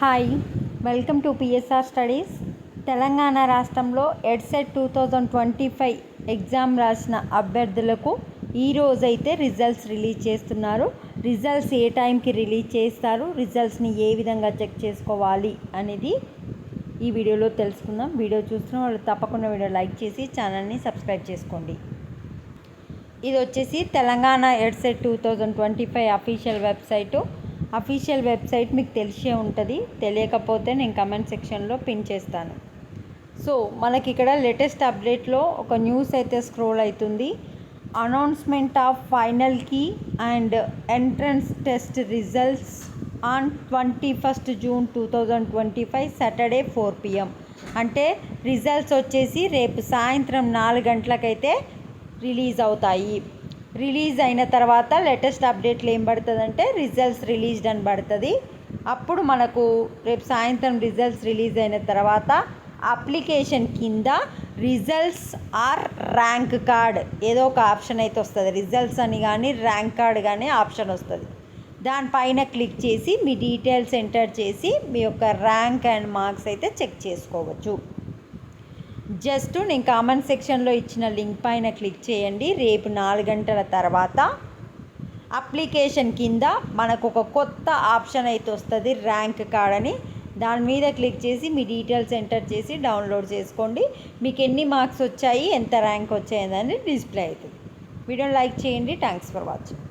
Hi, welcome to PSR studies. Telangana రాష్ట్రంలో EdCET 2025 exam రాసిన అభ్యర్థులకు ఈరోజైతే రిజల్ట్స్ రిలీజ్ చేస్తున్నారు. రిజల్ట్స్ ఏ టైంకి రిలీజ్ చేస్తారు, రిజల్ట్స్ని ఏ విధంగా చెక్ చేసుకోవాలి అనేది ఈ వీడియోలో తెలుసుకుందాం. వీడియో చూస్తున్న వాళ్ళు తప్పకుండా వీడియో లైక్ చేసి ఛానల్ని సబ్స్క్రైబ్ చేసుకోండి. ఇది వచ్చేసి తెలంగాణ ఎడ్సెట్ 2025 అఫీషియల్ వెబ్సైట్ మీకు తెలిసే ఉంటుంది. తెలియకపోతే నేను కమెంట్ సెక్షన్లో పిన్ చేస్తాను. సో మనకి ఇక్కడ లేటెస్ట్ అప్డేట్లో ఒక న్యూస్ అయితే స్క్రోల్ అవుతుంది. Announcement of final key and entrance test results on 21 June 2025 Saturday 4 PM. అంటే రిజల్ట్స్ వచ్చేసి రేపు సాయంత్రం 4 గంటలకైతే రిలీజ్ అవుతాయి. రిలీజ్ అయిన తర్వాత లేటెస్ట్ అప్డేట్లు ఏం పడుతుందంటే రిజల్ట్స్ రిలీజ్డ్ అని పడుతుంది. అప్పుడు మనకు రేపు సాయంత్రం రిజల్ట్స్ రిలీజ్ అయిన తర్వాత అప్లికేషన్ కింద రిజల్ట్స్ ఆర్ ర్యాంక్ కార్డ్ ఏదో ఒక ఆప్షన్ అయితే వస్తుంది. రిజల్ట్స్ అని కానీ ర్యాంక్ కార్డ్ కానీ ఆప్షన్ వస్తుంది. దానిపైన క్లిక్ చేసి మీ డీటెయిల్స్ ఎంటర్ చేసి మీ యొక్క ర్యాంక్ అండ్ మార్క్స్ అయితే చెక్ చేసుకోవచ్చు. జస్ట్ నేను కామెంట్ సెక్షన్లో ఇచ్చిన లింక్ పైన క్లిక్ చేయండి. రేపు 4 గంటల తర్వాత అప్లికేషన్ కింద మనకు ఒక కొత్త ఆప్షన్ అయితే వస్తుంది, ర్యాంక్ కార్డ్ అని. దాని మీద క్లిక్ చేసి మీ డీటెయిల్స్ ఎంటర్ చేసి డౌన్లోడ్ చేసుకోండి. మీకు ఎన్ని మార్క్స్ వచ్చాయి, ఎంత ర్యాంక్ వచ్చాయి అని డిస్ప్లే అవుతుంది. వీడియోని లైక్ చేయండి. Thanks for watching.